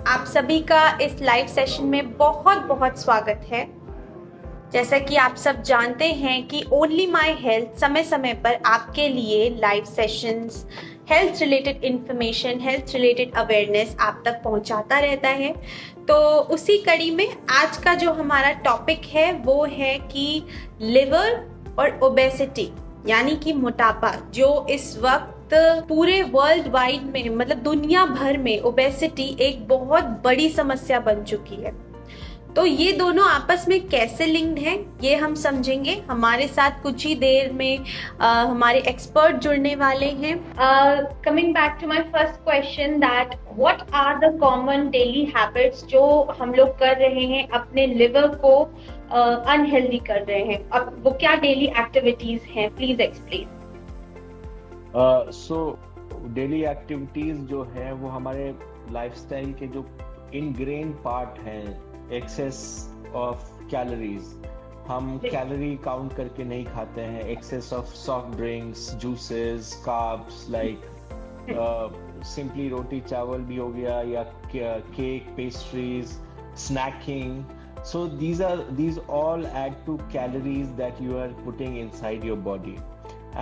आप सभी का इस लाइव सेशन में बहुत बहुत स्वागत है। जैसा कि आप सब जानते हैं कि ओनली माय हेल्थ समय समय पर आपके लिए live sessions, health related information, health related awareness आप तक पहुंचाता रहता है। तो उसी कड़ी में आज का जो हमारा टॉपिक है वो है कि लिवर और ओबेसिटी यानी कि मोटापा, जो इस वक्त पूरे वर्ल्ड वाइड में मतलब दुनिया भर में ओबेसिटी एक बहुत बड़ी समस्या बन चुकी है। तो ये दोनों आपस में कैसे लिंक्ड हैं ये हम समझेंगे। हमारे साथ कुछ ही देर में हमारे एक्सपर्ट जुड़ने वाले हैं। Coming back to my first question, that what are the common daily habits जो हम लोग कर रहे हैं अपने लिवर को अनहेल्दी कर रहे हैं, अब वो क्या डेली एक्टिविटीज हैं, please explain. So daily activities जो है वो हमारे लाइफस्टाइल के जो इनग्रेन पार्ट हैं, एक्सेस ऑफ कैलोरीज, हम कैलोरी काउंट करके नहीं खाते हैं, excess of soft drinks, juices, carbs like simply रोटी चावल भी हो गया या cake, pastries, snacking. So these all add to calories that you are putting inside your body.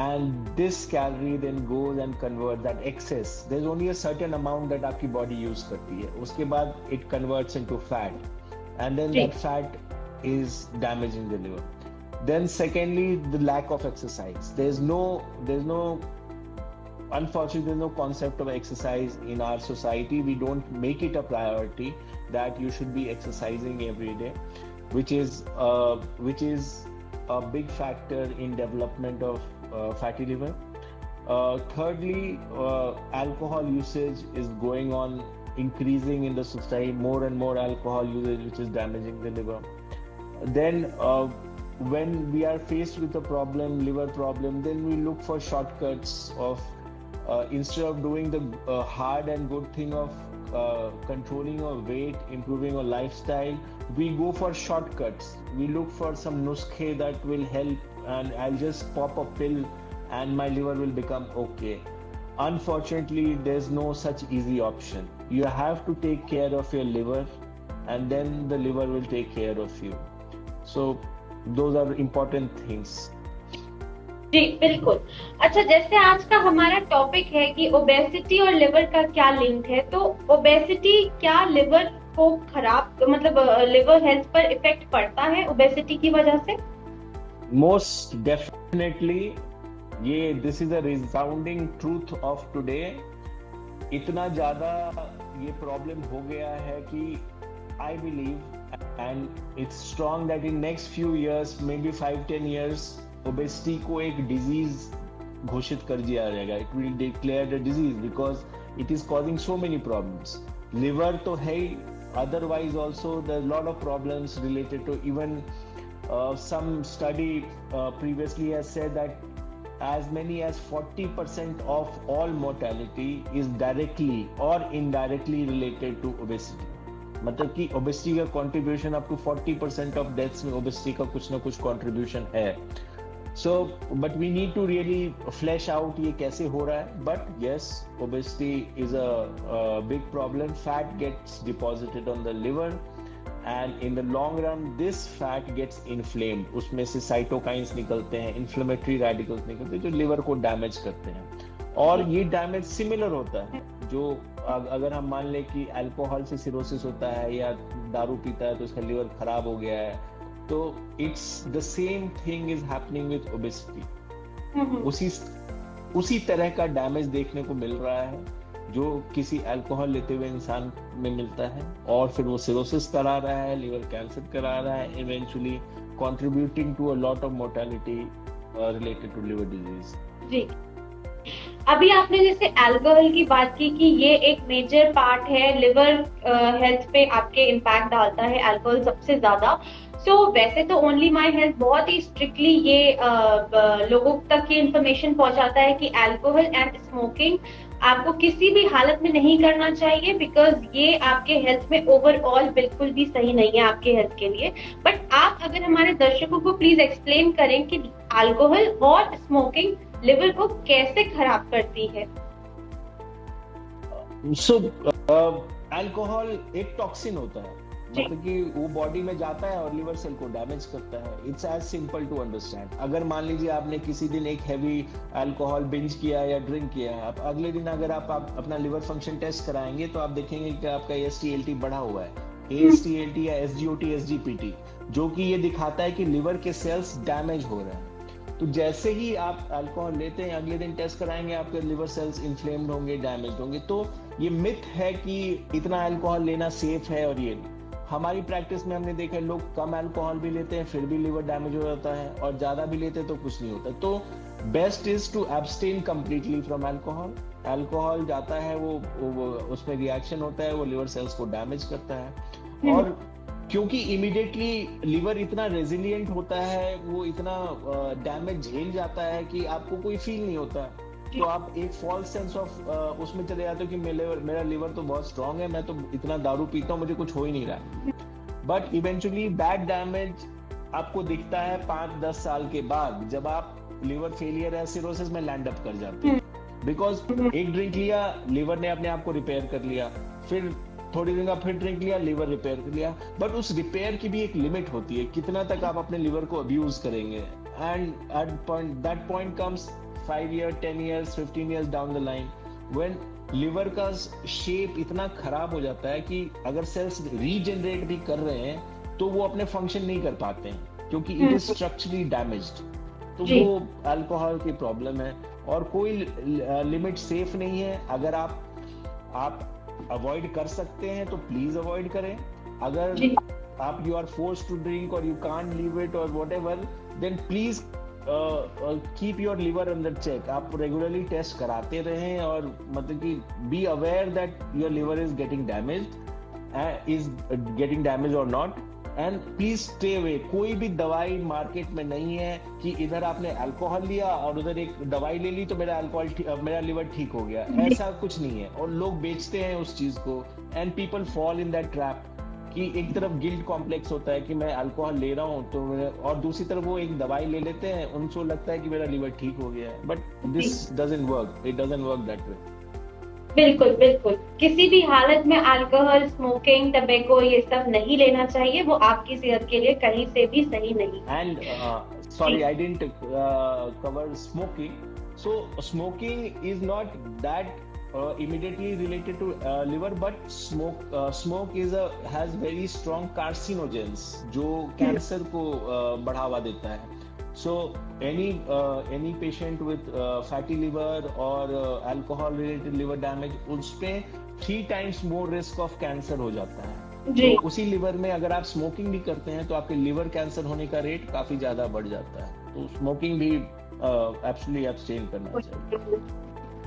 And this calorie then goes and converts that excess. There's only a certain amount that आपकी body use करती है. उसके बाद it converts into fat, and then that fat is damaging the liver. Then secondly, the lack of exercise. Unfortunately, there's no concept of exercise in our society. We don't make it a priority that you should be exercising every day, which is a big factor in development of fatty liver. Thirdly, alcohol usage is going on, increasing in the society. More and more alcohol usage, which is damaging the liver. Then when we are faced with a problem, liver problem, then we look for shortcuts of instead of doing the hard and good thing of controlling our weight, improving our lifestyle, we go for shortcuts. We look for some nuskhe that will help, and I'll just pop a pill and my liver will become okay. Unfortunately, there's no such easy option. You have to take care of your liver, and then the liver will take care of you. So those are important things. जी बिल्कुल। अच्छा, जैसे आज का हमारा topic है कि obesity और liver का क्या लिंक है, तो ओबेसिटी क्या लिवर को खराब मतलब लिवर हेल्थ पर इफेक्ट पड़ता है ओबेसिटी की वजह से? मोस्ट डेफिनेटली, ये this is a resounding truth of today. इतना ज्यादा ये प्रॉब्लम हो गया है कि I believe and it's strong that in next few years, may be 5-10 years, obesity को एक डिजीज घोषित कर दिया जाएगा. It will declare the disease because it is causing so many problems. Liver तो है ही, otherwise also there's a lot of problems related to even some study previously has said that as many as 40% of all mortality is directly or indirectly related to obesity. मतलब कि obesity का contribution up to 40% of deaths में obesity का कुछ ना कुछ contribution है. So, but we need to really flesh out ये कैसे हो रहा है. But yes, obesity is a big problem. Fat gets deposited on the liver, and in the long run, this fat gets inflamed. उसमें से cytokines निकलते हैं, inflammatory radicals निकलते हैं जो liver को damage करते हैं. और ये डैमेज सिमिलर होता है. जो अगर हम मान लें कि अल्कोहल से सिरोसिस होता है या दारू पीता है तो उसका लिवर खराब हो गया है, तो it's the same thing is happening with obesity. उसी तरह का डैमेज देखने को मिल रहा है जो किसी अल्कोहल लेते हुए इंसान में मिलता है, और फिर वो सिरोसिस करा रहा है, लिवर कैंसर करा रहा है, eventually contributing to a lot of mortality related to liver disease. जी, अभी आपने जैसे अल्कोहल की बात की कि ये एक मेजर पार्ट है, लिवर हेल्थ पे आपके इम्पैक्ट डालता है अल्कोहल सबसे ज्यादा. सो वैसे तो ओनली माय हेल्थ बहुत ही स्ट्रिक्टली ये लोगों तक ये इन्फॉर्मेशन पहुंचाता है कि अल्कोहल एंड स्मोकिंग आपको किसी भी हालत में नहीं करना चाहिए, बिकॉज ये आपके हेल्थ में ओवरऑल बिल्कुल भी सही नहीं है आपके हेल्थ के लिए. बट आप अगर हमारे दर्शकों को प्लीज एक्सप्लेन करें कि अल्कोहल और स्मोकिंग लिवर को कैसे खराब करती है. So अल्कोहल एक टॉक्सिन होता है, मतलब कि वो बॉडी में जाता है और लिवर सेल को डैमेज करता है। It's as simple to understand. अगर मान लीजिए आपने किसी दिन एक हैवी अल्कोहल बिंज किया या ड्रिंक किया, आप अगले दिन अगर आप अपना लिवर फंक्शन टेस्ट कराएंगे तो आप देखेंगे कि आपका AST/ALT बढ़ा हुआ है, AST/ALT या SGOT SGPT, जो कि ये दिखाता है कि लिवर के सेल्स डैमेज हो रहे हैं। तो जैसे ही आप अल्कोहल लेते हैं, अगले दिन टेस्ट कराएंगे, आपके लिवर सेल्स इन्फ्लेम्ड होंगे, डैमेज होंगे। तो ये मिथ है कि इतना अल्कोहल लेना सेफ है, और ये हमारी प्रैक्टिस में हमने देखा है लोग कम अल्कोहल भी लेते हैं फिर भी लिवर डैमेज हो जाता है, और ज्यादा भी लेते हैं तो कुछ नहीं होता। तो best is to abstain completely from alcohol. Alcohol जाता है, वो उसमें रिएक्शन होता है, वो लिवर सेल्स को डैमेज करता है। और क्योंकि इमीडिएटली लिवर इतना रेजिलिएंट होता है, वो इतना डैमेज झेल जाता है कि आपको कोई फील नहीं होता। तो आप एक फॉल्स सेंस ऑफ उसमें चले जाते हो कि मेरा लिवर तो बहुत स्ट्रांग है, मैं तो इतना दारू पीता हूँ, मुझे कुछ हो ही नहीं रहा। बट इवेंचुअली दैट डैमेज आपको दिखता है 5-10 साल के बाद, जब आप लिवर फेलियर या सिरोसिस में लैंड अप कर जाते हैं। बिकॉज एक ड्रिंक लिया, लिवर ने अपने आप को रिपेयर कर लिया, फिर थोड़ी दिन का फिर ड्रिंक लिया, लिवर रिपेयर कर लिया। बट उस रिपेयर की भी एक लिमिट होती है, कितना तक आप अपने लिवर को अब्यूज करेंगे। And at that point comes 5 years, 10 years, 15 years down the line, when liver का शेप इतना खराब हो जाता है कि अगर सेल्स रीजनरेट भी कर रहे हैं तो वो अपने फंक्शन नहीं कर पाते हैं, क्योंकि इट इज स्ट्रक्चरली डैमेज्ड। तो वो अल्कोहल की प्रॉब्लम है, और कोई लिमिट सेफ नहीं है। अगर आप अवॉइड कर सकते हैं तो प्लीज अवॉइड करें। अगर आप you are forced to drink और यू कांट लीव इट और whatever, then please keep your liver under check. आप रेगुलरली टेस्ट कराते रहें, और मतलब कि be aware that your liver is getting damage और not, and please stay away. कोई भी दवाई मार्केट में नहीं है कि इधर आपने अल्कोहल लिया और उधर एक दवाई ले ली तो मेरा लिवर ठीक हो गया, ऐसा कुछ नहीं है। और लोग बेचते हैं उस चीज को, and people fall in that trap कि एक तरफ गिल्ट कॉम्प्लेक्स होता है कि मैं अल्कोहल ले रहा हूँ तो और दूसरी तरफ वो एक दवाई ले लेते हैं, उनको लगता है कि मेरा लिवर ठीक हो गया है। But this doesn't work, it doesn't work that way. बिल्कुल बिल्कुल, किसी भी हालत में अल्कोहल, स्मोकिंग, टबैको ये सब नहीं लेना चाहिए, वो आपकी सेहत के लिए कहीं से भी सही नहीं। And sorry, I didn't cover smoking. So smoking is not that immediately related to liver, but smoke has very strong carcinogens जो कैंसर को बढ़ावा देता है। So any patient with fatty liver or alcohol related liver damage, उसपे 3 times more risk of cancer हो जाता है। तो उसी लिवर में अगर आप स्मोकिंग भी करते हैं तो आपके लिवर कैंसर होने का रेट काफी ज्यादा बढ़ जाता है। तो स्मोकिंग भी एब्सोल्युटली एब्सटेन करना चाहिए।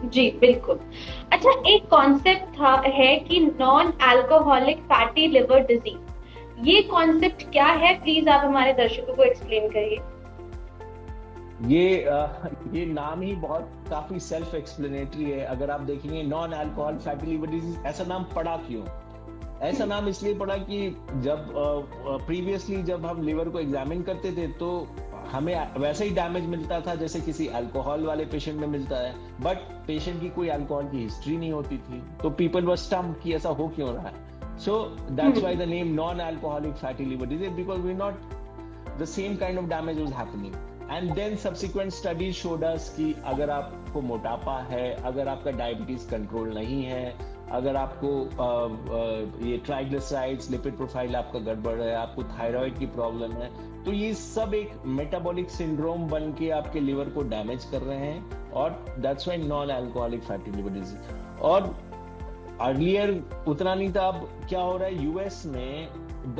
जी बिल्कुल। अच्छा, एक कॉन्सेप्ट है कि non alcoholic fatty liver disease, ये कॉन्सेप्ट क्या है? प्लीज आप हमारे दर्शकों को एक्सप्लेन करिए। ये नाम ही बहुत काफी सेल्फ एक्सप्लेनेटरी है। अगर आप देखेंगे non alcohol fatty liver disease, ऐसा नाम पड़ा क्यों? ऐसा नाम इसलिए पड़ा कि जब प्रीवियसली जब हम लिवर को एग्जामिन करते थे तो हमें वैसे ही डैमेज मिलता था जैसे किसी अल्कोहल वाले पेशेंट में मिलता है, बट पेशेंट की कोई अल्कोहल की हिस्ट्री नहीं होती थी। तो पीपल वर स्टम्प्ड कि ऐसा हो क्यों रहा है। So that's why the name non alcoholic fatty liver disease, because we not the same kind of damage was happening. And then subsequent studies showed us कि अगर आपको मोटापा है, अगर आपका डायबिटीज कंट्रोल नहीं है, अगर आपको ये ट्राइग्लिसराइड्स, लिपिड प्रोफाइल आपका गड़बड़ है, आपको थायराइड की प्रॉब्लम है, तो ये सब एक मेटाबॉलिक सिंड्रोम बन के आपके लिवर को डैमेज कर रहे हैं, और that's why non alcoholic fatty liver disease. और अर्लियर उतना नहीं था, अब क्या हो रहा है यूएस में, the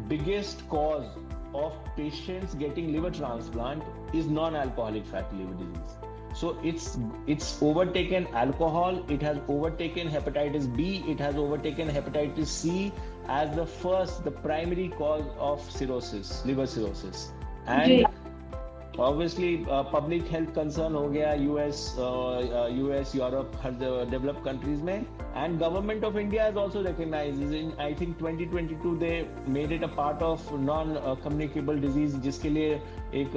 biggest cause of patients getting liver transplant is non-alcoholic fatty liver disease. So it's overtaken alcohol, it has overtaken hepatitis B, it has overtaken hepatitis C as the primary cause of cirrhosis, liver cirrhosis. And obviously public health concern हो गया US, Europe, हर developed countries में, and government of India has also recognized in I think 2022 they made it a part of non-communicable disease, जिसके लिए एक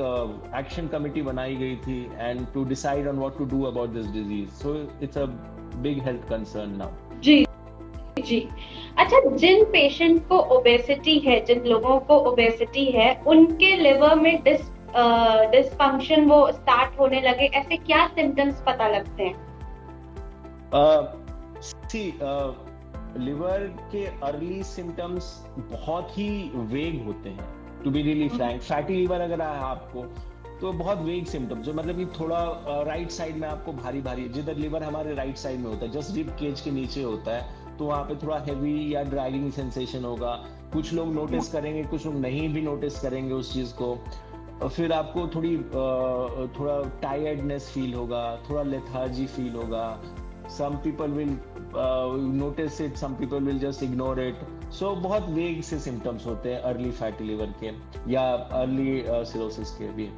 action committee बनाई गई थी and to decide on what to do about this disease. So it's a big health concern now. जी जी। अच्छा, जिन patient को obesity है, जिन लोगों को ओबेसिटी है, उनके लिवर में डिसफंक्शन वो स्टार्ट होने लगे, ऐसे क्या सिम्टम्स पता लगते हैं? सी लिवर के अर्ली सिम्टम्स बहुत ही वेग होते हैं, to be really frank. Fatty liver अगर है आपको तो बहुत वेग सिम्टम्स, जो मतलब कि थोड़ा राइट साइड में आपको भारी भारी, जिधर लिवर हमारे राइट साइड में होता है, जस्ट रिब केज के नीचे होता है, तो वहाँ पे थोड़ा हैवी या ड्रैगिंग सेंसेशन होगा। कुछ लोग नोटिस करेंगे, कुछ लोग नहीं भी नोटिस करेंगे उस चीज को। फिर आपको थोड़ा टायर्डनेस फील होगा, थोड़ा लेथार्जी फील होगा। some people will notice it, some people will just ignore it. So बहुत वेग से सिम्टम्स होते हैं अर्ली फैटी लिवर के या अर्ली सिरोसिस के भी।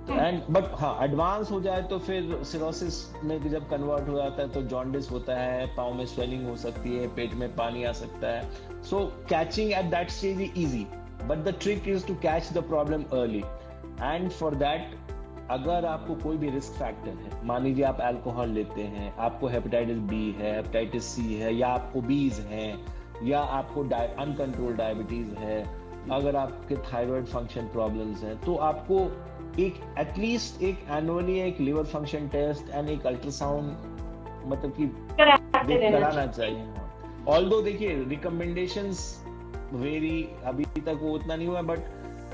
एंड बट हाँ, एडवांस हो जाए तो फिर सिरोसिस में जब कन्वर्ट हो जाता है तो जॉन्डिस होता है, पाँव में स्वेलिंग हो सकती है, पेट में पानी आ सकता है। So catching at that stage is easy, but the trick is to catch the problem early. And for that, अगर आपको कोई भी रिस्क फैक्टर है, मान लीजिए आप अल्कोहल लेते हैं, आपको हेपेटाइटिस बी है, हेपेटाइटिस सी है, या आप ओबीज हैं, या आपको अनकंट्रोल्ड डायबिटीज है, अगर आपके थायराइड फंक्शन प्रॉब्लम्स हैं, तो आपको एक एटलीस्ट एक एनुअली एक लिवर फंक्शन टेस्ट एंड एक अल्ट्रासाउंड मतलब कि कराना चाहिए। ऑल्दो देखिए रिकमेंडेशंस वेरी, अभी तक वो उतना नहीं हुआ, बट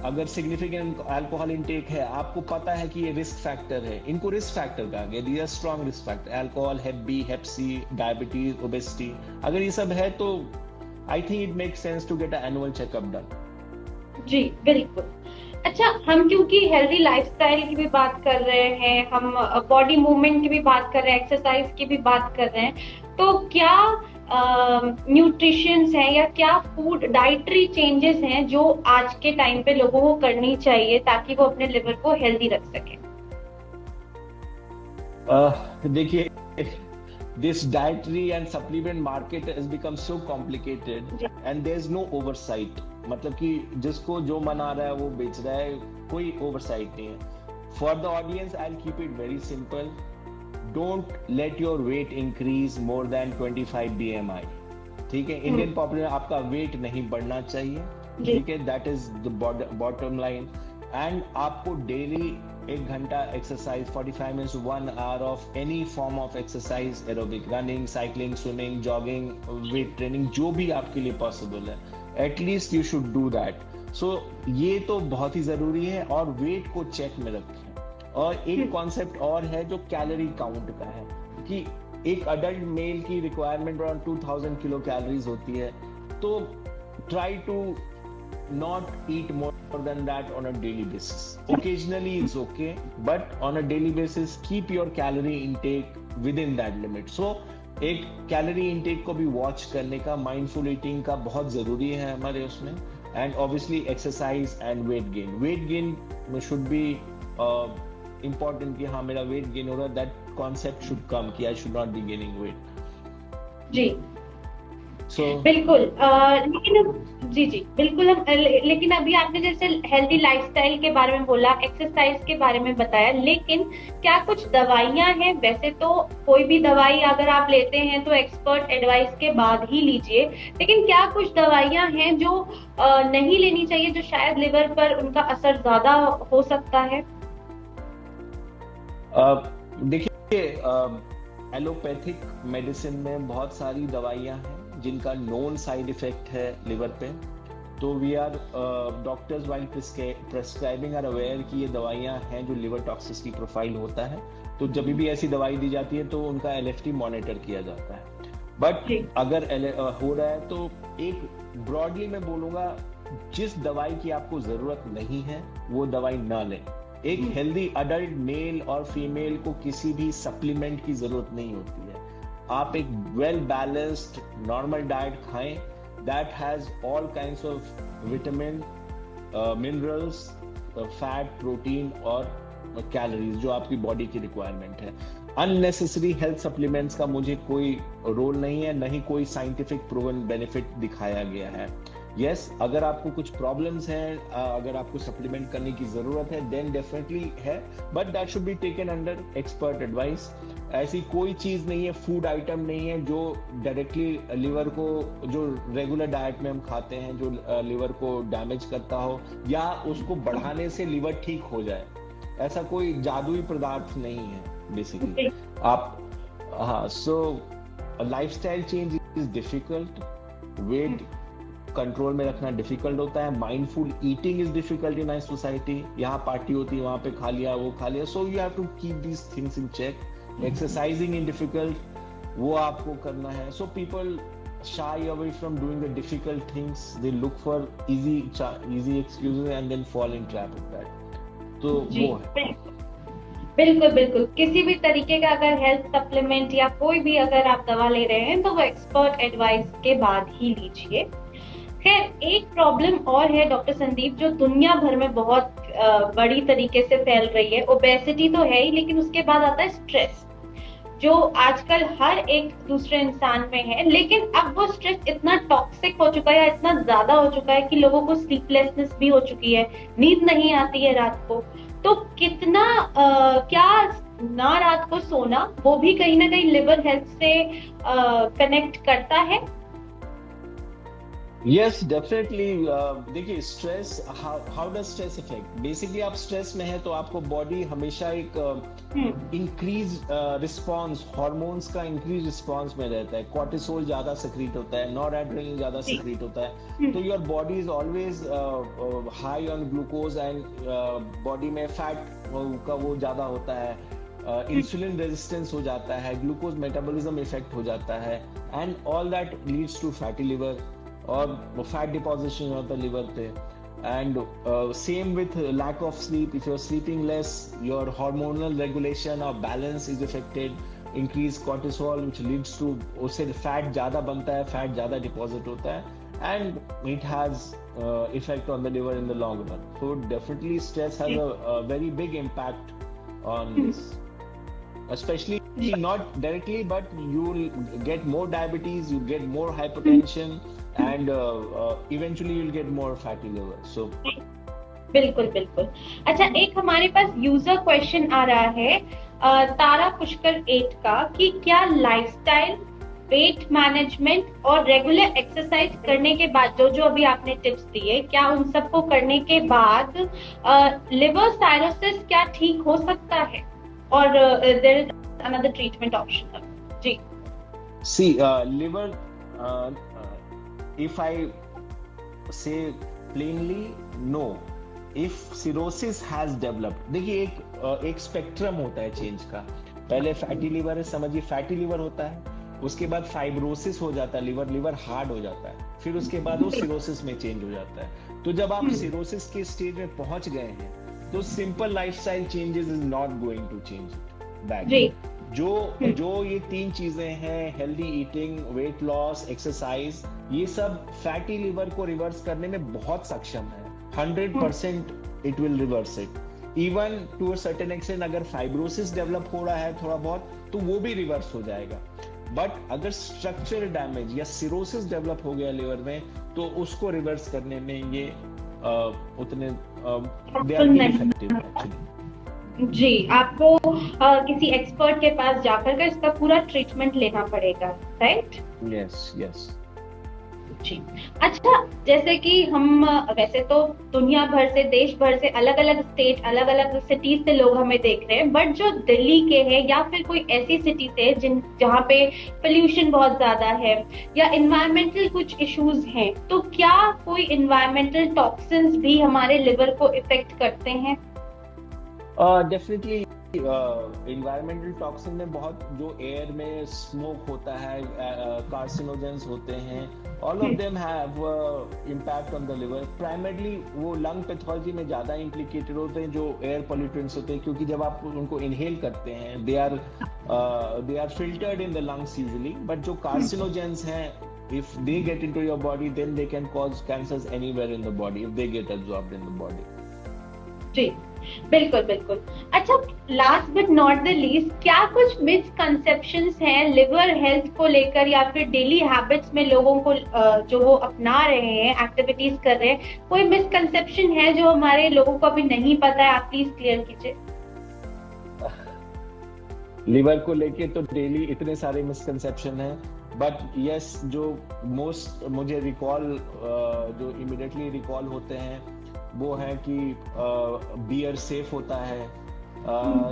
अगर सिग्निफिकेंट अल्कोहल इनटेक है, आपको पता है कि ये रिस्क फैक्टर है, इनको रिस्क फैक्टर कहा गया, these are strong risk factor, alcohol, hep B, hep C, diabetes, obesity, अगर ये सब है तो I think it make sense to get a annual checkup done. जी बिल्कुल। अच्छा, हम क्योंकि हेल्दी लाइफस्टाइल की भी बात कर रहे हैं, हम बॉडी मूवमेंट की भी बात कर रहे हैं, एक्सरसाइज की भी बात कर रहे हैं, तो क्या न्यूट्रिशंस है या क्या फूड डाइटरी चेंजेस हैं जो आज के टाइम पे लोगों को करनी चाहिए ताकि वो अपने लिवर को हेल्दी रख सके? देखिए, this dietary and supplement market has become so complicated and there is no oversight। मतलब कि जिसको जो मना रहा है वो बेच रहा है, कोई ओवरसाइट नहीं है। For the audience, I'll keep it very simple. Don't let your weight increase more than 25 BMI। ठीक है, इंडियन पॉपुलेशन आपका वेट नहीं बढ़ना चाहिए, ठीक है, that is the bottom line. And आपको डेली 1 घंटा exercise, 45 minutes 1 hour of any form of exercise, aerobic, running, cycling, swimming, jogging, weight training, जो भी आपके लिए पॉसिबल है, at least you should do that. So ये तो बहुत ही जरूरी है, और वेट को चेक में रखें। और एक कॉन्सेप्ट और है जो कैलोरी काउंट का है, कि एक अडल्ट मेल की रिक्वायरमेंट अराउंड 2000 किलो कैलोरीज होती है, तो try to not eat more than that on a daily basis. Occasionally is okay, but on a daily basis keep your calorie intake within that limit. So एक calorie intake को भी watch करने का, mindful eating का बहुत जरूरी है हमारे उसमें। And obviously exercise and weight gain, weight gain में शुड बी इम्पोर्टेंट कि हाँ मेरा वेट गेन हो रहा है, दैट कॉन्सेप्ट शुड कम कि I should not be gaining weight. जी बिल्कुल। लेकिन अभी आपने जैसे हेल्दी लाइफस्टाइल के बारे में बोला, एक्सरसाइज के बारे में बताया, लेकिन क्या कुछ दवाइयां हैं? वैसे तो कोई भी दवाई अगर आप लेते हैं तो एक्सपर्ट एडवाइस के बाद ही लीजिए, लेकिन क्या कुछ दवाइयां हैं जो नहीं लेनी चाहिए, जो शायद लिवर पर उनका असर ज्यादा हो सकता है? देखिए, एलोपैथिक मेडिसिन में बहुत सारी दवाइयां हैं जिनका नोन साइड इफेक्ट है लिवर पे, तो we are doctors while prescribing are aware कि ये दवाइयां हैं जो लिवर टॉक्सिसिटी प्रोफाइल होता है, तो जब भी ऐसी दवाई दी जाती है तो उनका एलएफटी मॉनिटर किया जाता है। बट अगर हो रहा है तो एक ब्रॉडली मैं बोलूंगा, जिस दवाई की आपको जरूरत नहीं है वो दवाई ना लें। एक हेल्दी अडल्ट मेल और फीमेल को किसी भी सप्लीमेंट की जरूरत नहीं होती है। आप एक वेल बैलेंस्ड नॉर्मल डाइट खाएं that has all kinds of vitamin, minerals, fat, protein और कैलोरीज जो आपकी बॉडी की रिक्वायरमेंट है। अननेसेसरी हेल्थ सप्लीमेंट्स का मुझे कोई रोल नहीं है, नहीं कोई साइंटिफिक प्रूवन बेनिफिट दिखाया गया है। यस, अगर आपको कुछ प्रॉब्लम्स हैं, अगर आपको सप्लीमेंट करने की जरूरत है, देन डेफिनेटली है, but that should be taken under expert advice. ऐसी कोई चीज नहीं है, फूड आइटम नहीं है जो डायरेक्टली लिवर को, जो रेगुलर डाइट में हम खाते हैं, जो लिवर को डैमेज करता हो या उसको बढ़ाने से लिवर ठीक हो जाए। ऐसा कोई जादुई पदार्थ नहीं है बेसिकली। आप, हाँ, so lifestyle change is difficult, weight control में रखना डिफिकल्ट होता है, mindful eating is difficult in our society. यहाँ पार्टी होती है, वहां पे खा लिया, वो खा लिया, so you have to keep these things in check. Exercising is difficult, वो आपको करना है। So people shy away from doing the difficult things, they look for easy excuses and then fall in trap of that. तो वो है। बिल्कुल बिल्कुल, किसी भी तरीके का अगर हेल्थ सप्लीमेंट या कोई भी अगर आप दवा ले रहे हैं तो वो एक्सपर्ट एडवाइस के बाद ही लीजिए। खैर, एक प्रॉब्लम और है डॉक्टर संदीप, जो दुनिया भर में बहुत बड़ी तरीके से फैल रही है। ओबेसिटी तो है ही, लेकिन उसके बाद आता है स्ट्रेस, जो आजकल हर एक दूसरे इंसान में है। लेकिन अब वो स्ट्रेस इतना टॉक्सिक हो चुका है, इतना ज्यादा हो चुका है कि लोगों को स्लीपलेसनेस भी हो चुकी है, नींद नहीं आती है रात को। तो कितना क्या ना रात को सोना, वो भी कहीं ना कहीं लिवर हेल्थ से कनेक्ट करता है? Yes, definitely. देखिए, stress, how does stress effect? Basically आप स्ट्रेस में है तो आपको बॉडी हमेशा एक इंक्रीज रिस्पॉन्स, हॉर्मोन्स का इंक्रीज रिस्पॉन्स में रहता है। कॉर्टिसोल ज्यादा सिक्रीट होता है, नॉरएड्रेनलिन ज्यादा सिक्रीट होता है, तो your body is always high on glucose and body में फैट का वो ज्यादा होता है, इंसुलिन रेजिस्टेंस हो जाता है, ग्लूकोज मेटाबॉलिज्म इफेक्ट हो जाता है, and all that leads to fatty liver, और फैट डिपोजिशन होता है लिवर पे। And same with lack of sleep, if you are sleeping less, your hormonal regulation और balance is affected, increase cortisol which leads to, उससे fat ज्यादा बनता है, fat ज्यादा डिपॉजिट होता है, and it has effect on the liver in the long run. So definitely stress has a very big impact on this, especially not directly, but you'll get more diabetes, you'll get more hypertension, and eventually you'll get more fatty liver. So बिल्कुल बिल्कुल। अच्छा, एक हमारे पास user question आ रहा है तारा पुष्कर 8 का, कि क्या लाइफस्टाइल, वेट मैनेजमेंट और रेगुलर एक्सरसाइज करने के बाद, जो अभी आपने टिप्स दिए, क्या उन सबको करने के बाद लिवर साइरोसिस क्या ठीक हो सकता है, और there is another treatment option? Ji, see, liver, if I say plainly, no. If cirrhosis has developed, देखिए एक स्पेक्ट्रम होता है चेंज का। पहले फैटी लिवर है, समझिए फैटी लिवर होता है, उसके बाद फाइब्रोसिस हो जाता है, लिवर हार्ड हो जाता है, फिर उसके बाद वो सिरोसिस में चेंज हो जाता है। तो जब आप सिरोसिस के स्टेज में पहुंच गए हैं, तो simple lifestyle changes is not going to change that. जो ये 3 चीजें हैं, healthy eating, weight loss, exercise, ये सब फैटी लिवर को रिवर्स करने में बहुत सक्षम है। 100% it will reverse it. Even to a certain extent, अगर फाइब्रोसिस डेवलप हो रहा है थोड़ा बहुत, तो वो भी रिवर्स हो जाएगा। बट अगर स्ट्रक्चरल डैमेज या सिरोसिस डेवलप हो गया लिवर में, तो उसको रिवर्स करने में ये उतने दे आर इफेक्टिव एक्चुअली। जी, आपको किसी एक्सपर्ट के पास जाकर के इसका पूरा ट्रीटमेंट लेना पड़ेगा, राइट? यस यस जी। अच्छा, जैसे कि हम वैसे तो दुनिया भर से, देश भर से, अलग अलग स्टेट, अलग अलग सिटीज से लोग हमें देख रहे हैं, बट जो दिल्ली के हैं या फिर कोई ऐसी सिटी से जहाँ पे पोल्यूशन बहुत ज्यादा है या इन्वायरमेंटल कुछ इश्यूज हैं, तो क्या कोई इन्वायरमेंटल टॉक्सिन्स भी हमारे लिवर को इफेक्ट करते हैं? डेफिनेटली इन्वायरमेंटल टॉक्सिन में बहुत, जो एयर में स्मोक होता है, कार्सिनोजेंस होते हैं, all of them have impact on the liver. Primarily वो लंग पैथोलॉजी में ज्यादा इम्प्लिकेटेड होते हैं, जो एयर पॉल्यूटेंट्स होते हैं, क्योंकि जब आप उनको इनहेल करते हैं, they are filtered in the lungs usually, but जो कार्सिनोजेंस हैं, if they get into your body, then they can cause cancers anywhere in the body if they get absorbed in the body. जी, बिल्कुल बिल्कुल। अच्छा, last but not the least, क्या कुछ misconceptions हैं liver health को लेकर या फिर डेली हैबिट्स में लोगों को जो वो अपना रहे हैं, एक्टिविटीज कर रहे हैं, कोई मिसकंसेप्शन है जो हमारे लोगों को अभी नहीं पता है? आप प्लीज क्लियर कीजिए। लिवर को लेके तो डेली इतने सारे मिसकंसेप्शन हैं, बट यस, जो मोस्ट मुझे रिकॉल जो इमिडिएटली रिकॉल होते हैं वो है कि बियर सेफ होता है,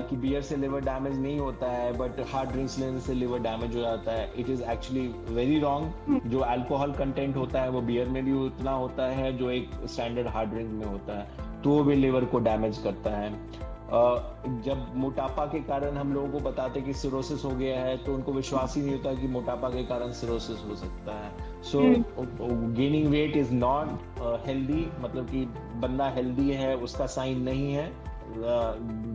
कि बियर से लिवर डैमेज नहीं होता है, बट हार्ड ड्रिंक्स लेने से लिवर डैमेज हो जाता है। It is actually very wrong. जो अल्कोहल कंटेंट होता है वो बियर में भी उतना होता है जो एक स्टैंडर्ड हार्ड ड्रिंक में होता है, तो वो भी लिवर को डैमेज करता है। जब मोटापा के कारण हम लोगों को बताते कि सिरोसिस हो गया है, तो उनको विश्वास ही नहीं होता कि मोटापा के कारण सिरोसिस हो सकता है। So gaining weight is not healthy, मतलब कि बंदा हेल्दी है उसका साइन नहीं है।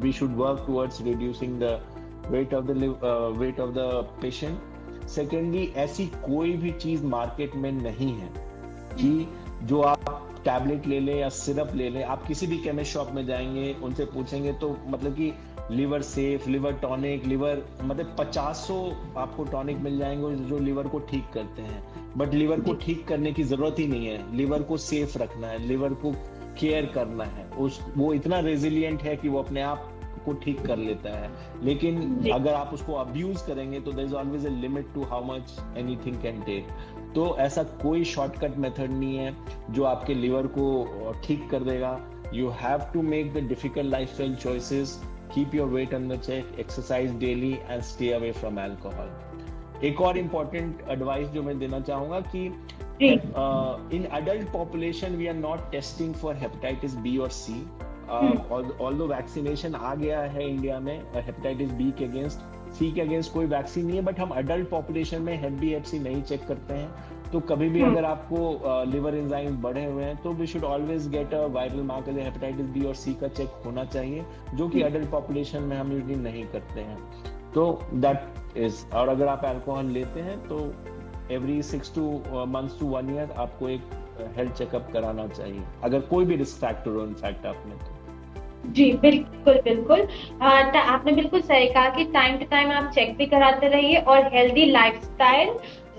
We should work towards reducing the weight of the patient. Secondly, ऐसी कोई भी चीज मार्केट में नहीं है कि जो आप टैबलेट ले लें या सिरप ले लें। आप किसी भी केमिस्ट शॉप में जाएंगे, उनसे पूछेंगे तो मतलब कि liver safe, liver tonic, liver मतलब 500 आपको टॉनिक मिल जाएंगे जो लिवर को ठीक करते हैं। बट लिवर को ठीक करने की जरूरत ही नहीं है, लिवर को सेफ रखना है, लिवर को केयर करना है। वो इतना रेजिलियंट है कि वो अपने आप को ठीक कर लेता है। लेकिन अगर आप उसको अब्यूज करेंगे तो there is always a limit to how much anything can take. तो ऐसा कोई शॉर्टकट मेथड नहीं है जो आपके लिवर को ठीक कर देगा। You have to make the difficult lifestyle choices, keep your weight under check, exercise daily and stay away from alcohol. एक और इम्पोर्टेंट एडवाइस जो मैं देना चाहूंगा कि in adult population we are not testing for hepatitis B और C. Although vaccination आ गया है इंडिया में हेपेटाइटिस बी के अगेंस्ट, सी के अगेंस्ट कोई वैक्सीन नहीं है, बट हम अडल्ट पॉपुलेशन में हेप बी हेप सी नहीं चेक करते हैं। तो कभी भी अगर आपको लिवर एंजाइम बढ़े हुए हैं तो we should always get a viral marker, hepatitis B और सी का चेक होना चाहिए, जो कि अडल्ट पॉपुलेशन में हम यूजुअली नहीं करते हैं। तो दैट इज। और अगर आप अल्कोहल लेते हैं तो एवरी 6 months to 1 year आपको एक हेल्थ चेकअप कराना चाहिए, अगर कोई भी रिस्क फैक्टर हो इनफैक्ट आप में तो। जी बिल्कुल बिल्कुल। आपने बिल्कुल सही कहा कि टाइम टू टाइम आप चेक भी कराते रहिए और हेल्दी लाइफस्टाइल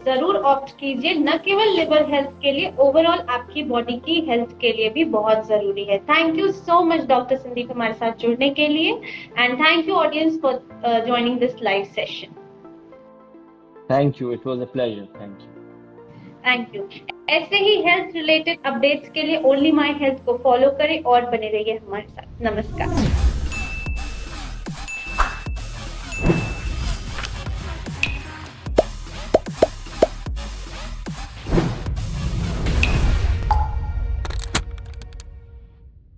जरूर ऑप्ट कीजिए, न केवल लिवर हेल्थ के लिए, ओवरऑल आपकी बॉडी की हेल्थ के लिए भी बहुत जरूरी है। Thank you so much doctor Sandeep हमारे साथ जुड़ने के लिए, and thank you audience for joining this live session. Thank you, it was a pleasure. Thank you. Thank you. ऐसे ही हेल्थ रिलेटेड अपडेट्स के लिए ओनली माई हेल्थ को फॉलो करें और बने रहिए हमारे साथ। नमस्कार।